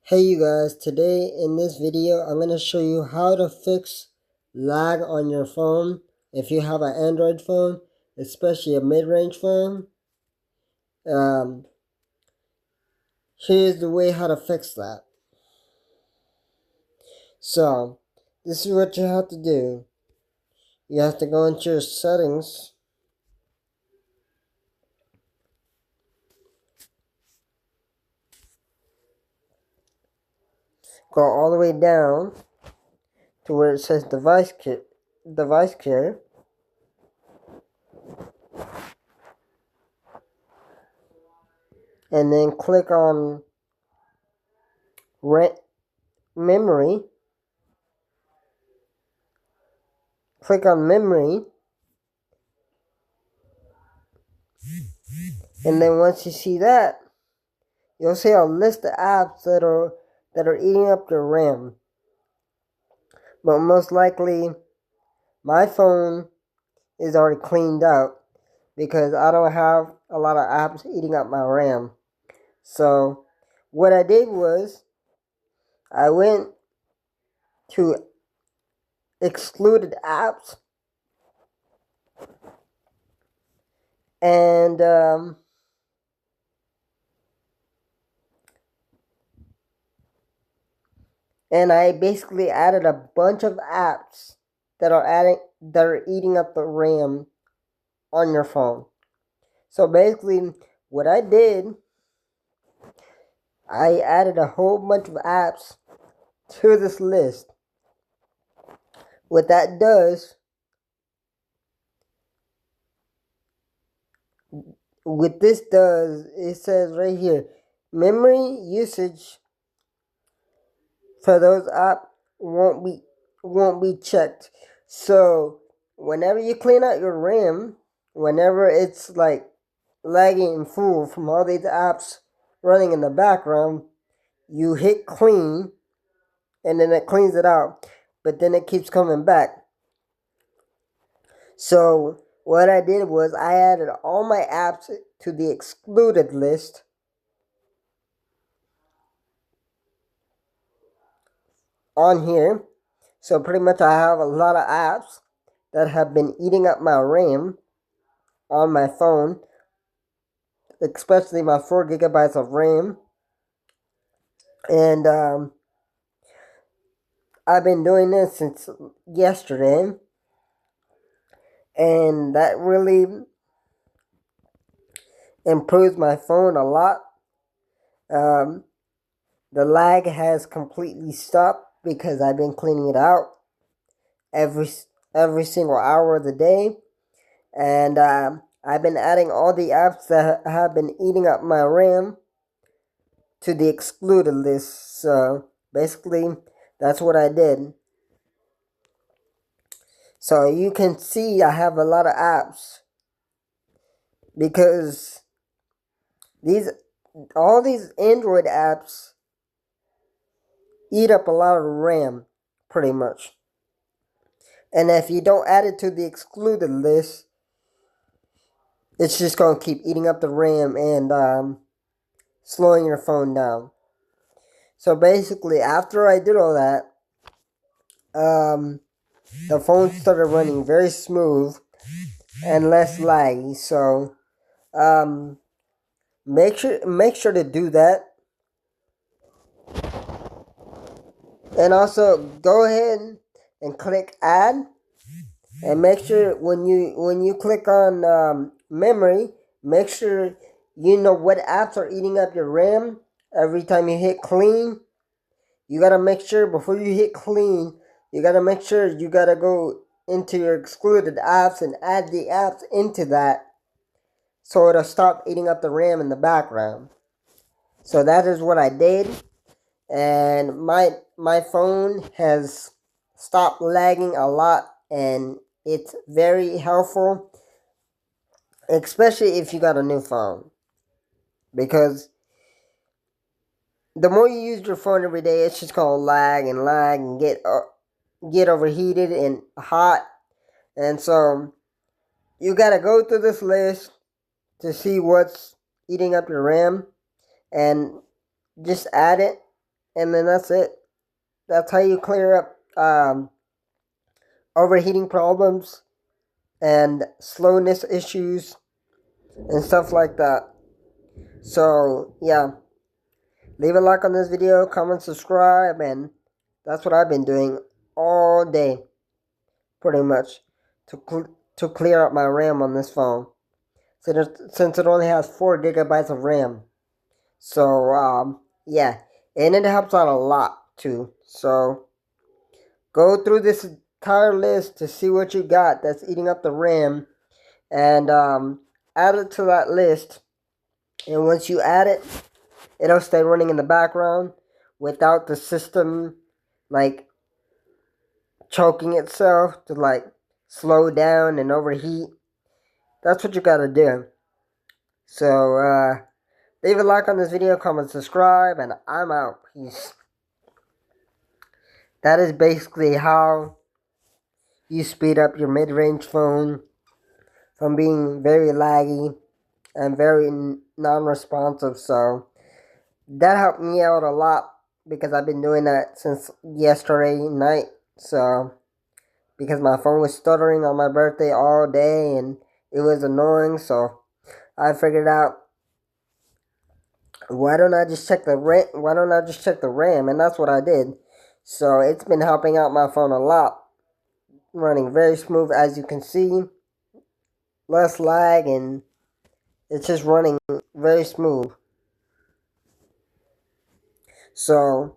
Hey you guys, today in this video I'm going to show you how to fix lag on your phone if you have an Android phone, especially a mid-range phone. Here's the way how to fix that. So, this is what you have to do. You have to go into your settings. Go all the way down to where it says device care. And then click on memory. Click on memory. And then once you see that, you'll see a list of apps that are eating up your RAM. But most likely, my phone is already cleaned out because I don't have a lot of apps eating up my RAM. So what I did was I went to excluded apps and I basically added a bunch of apps that are eating up the RAM on your phone. So basically, what I did, I added a whole bunch of apps to this list. What that does, it says right here, memory usage for those apps won't be checked. So whenever you clean out your RAM, whenever it's like lagging and full from all these apps running in the background, you hit clean and then it cleans it out, but then it keeps coming back. So what I did was I added all my apps to the excluded list. On here. So pretty much I have a lot of apps that have been eating up my RAM on my phone, especially my 4 gigabytes of RAM. And I've been doing this since yesterday, and that really improves my phone a lot. The lag has completely stopped because I've been cleaning it out every single hour of the day, and I've been adding all the apps that have been eating up my RAM to the excluded list. So basically, that's what I did. So you can see I have a lot of apps because all these Android apps eat up a lot of RAM, pretty much. And if you don't add it to the excluded list, it's just going to keep eating up the RAM and slowing your phone down. So basically, after I did all that, the phone started running very smooth and less laggy. So make sure to do that. And also go ahead and click add, and make sure when you click on memory, make sure you know what apps are eating up your RAM. Every time you hit clean, you gotta make sure before you hit clean, you gotta make sure you gotta go into your excluded apps and add the apps into that, so it'll stop eating up the RAM in the background. So that is what I did, and my phone has stopped lagging a lot, and it's very helpful, especially if you got a new phone, because the more you use your phone every day, it's just gonna lag and get overheated and hot. And so you gotta go through this list to see what's eating up your RAM and just add it and then that's it. That's how you clear up overheating problems and slowness issues and stuff like that. So yeah, leave a like on this video, comment, subscribe, and that's what I've been doing all day, pretty much, to clear up my RAM on this phone. Since it only has 4 gigabytes of RAM. So yeah, and it helps out a lot too. So go through this entire list to see what you got that's eating up the RAM, and add it to that list. And once you add it, it'll stay running in the background without the system like choking itself to like slow down and overheat. That's what you gotta do. So leave a like on this video, comment, subscribe, and I'm out. Peace. That is basically how you speed up your mid-range phone from being very laggy and very non-responsive. So that helped me out a lot because I've been doing that since yesterday night. So because my phone was stuttering on my birthday all day and it was annoying, so I figured out, why don't I just check the RAM? And that's what I did. So it's been helping out my phone a lot. Running very smooth, as you can see. Less lag, and it's just running very smooth. So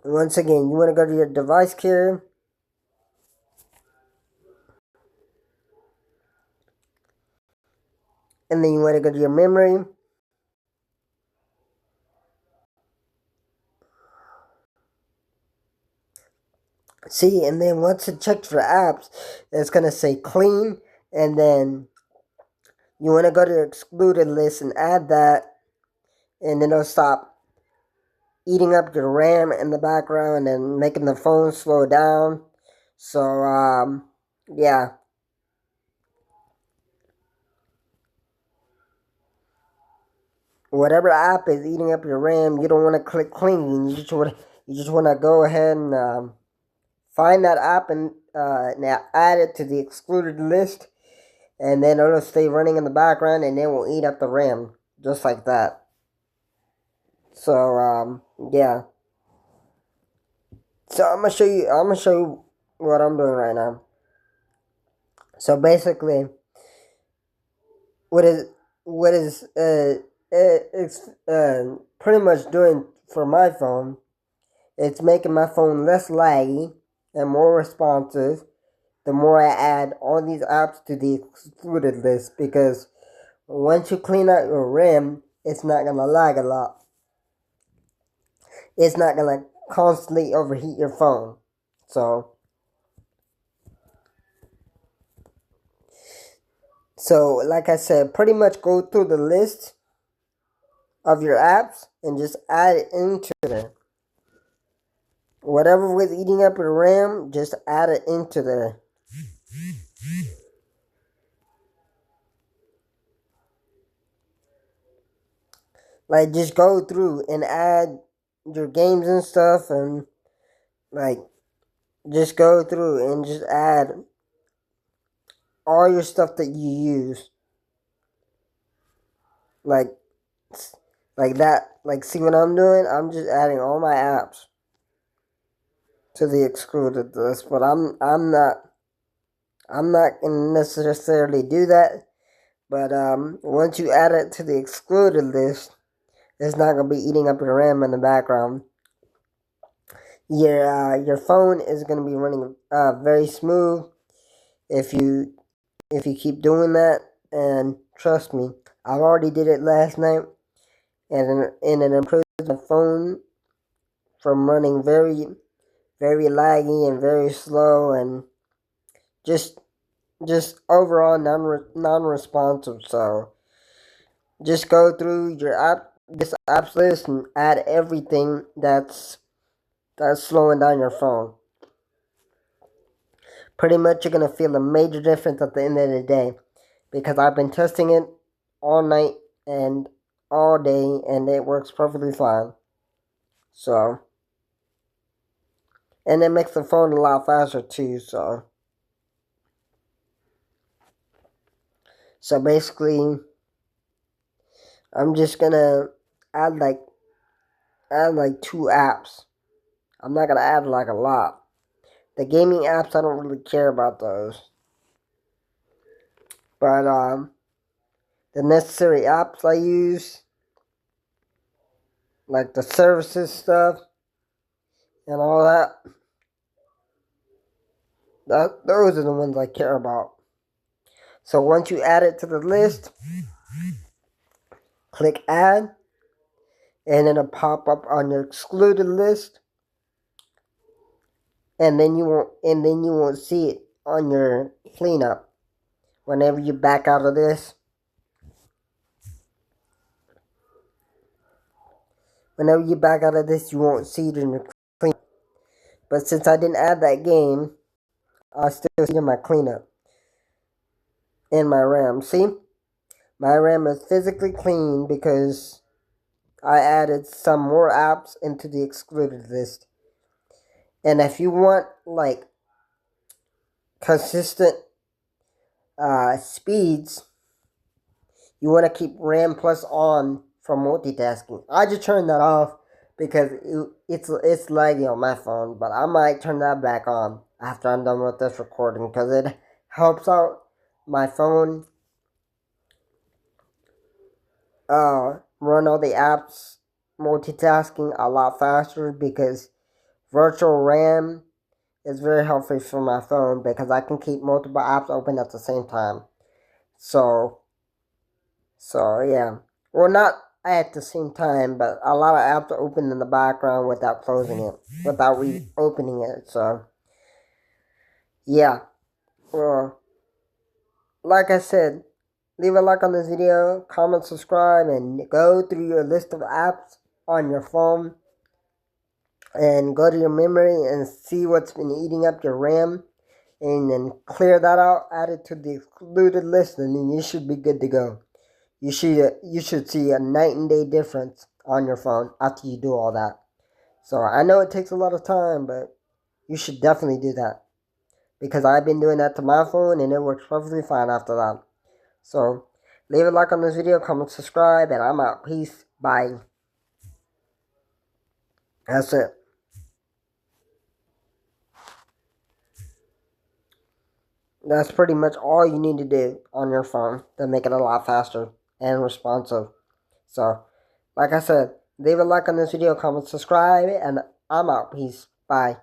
once again, you want to go to your device care. And then you want to go to your memory. See, and then once it checks for apps, it's going to say clean. And then you want to go to your excluded list and add that. And then it'll stop eating up your RAM in the background and making the phone slow down. So, yeah. Whatever app is eating up your RAM, you don't want to click clean. You just want to go ahead and find that app and now add it to the excluded list, and then it'll stay running in the background, and it will eat up the RAM just like that. So yeah. So I'm gonna show you what I'm doing right now. So basically, what is it's pretty much doing for my phone. It's making my phone less laggy and more responsive the more I add all these apps to the excluded list, because once you clean out your RAM, it's not gonna lag a lot. It's not gonna constantly overheat your phone. So like I said, pretty much go through the list of your apps and just add it into there. Whatever was eating up your RAM, just add it into there. Like, just go through and add your games and stuff, and like, just go through and just add all your stuff that you use. Like that. Like, see what I'm doing? I'm just adding all my apps to the excluded list, but I'm not gonna necessarily do that. But once you add it to the excluded list, it's not gonna be eating up your RAM in the background. Your phone is gonna be running very smooth if you keep doing that. And trust me, I already did it last night, and it improved my phone from running very, very laggy and very slow, and just overall non-responsive. So just go through your apps list and add everything that's slowing down your phone. Pretty much you're gonna feel a major difference at the end of the day, because I've been testing it all night and all day, and it works perfectly fine. So And it makes the phone a lot faster too, so basically I'm just gonna add like 2 apps. I'm not gonna add like a lot. The gaming apps, I don't really care about those. But the necessary apps I use, like the services stuff and all that, those are the ones I care about. So once you add it to the list, click add, and it'll pop up on your excluded list, and then you won't see it on your cleanup. Whenever you back out of this, you won't see it in your cleanup. But since I didn't add that game, I still see it in my cleanup. In my RAM. See? My RAM is physically clean because I added some more apps into the excluded list. And if you want like consistent speeds, you want to keep RAM plus on for multitasking. I just turned that off because it's laggy on my phone, but I might turn that back on after I'm done with this recording because it helps out my phone run all the apps multitasking a lot faster, because virtual RAM is very helpful for my phone because I can keep multiple apps open at the same time. So yeah. Well, not at the same time, but a lot of apps are open in the background without closing it, without reopening it. So yeah. Well, like I said, leave a like on this video, comment, subscribe, and go through your list of apps on your phone and go to your memory and see what's been eating up your RAM, and then clear that out, add it to the excluded list, and then you should be good to go. You should see a night and day difference on your phone after you do all that. So I know it takes a lot of time, but you should definitely do that, because I've been doing that to my phone and it works perfectly fine after that. So leave a like on this video, comment, subscribe, and I'm out. Peace. Bye. That's it. That's pretty much all you need to do on your phone to make it a lot faster and responsive. So, like I said, leave a like on this video, comment, subscribe, and I'm out. Peace. Bye.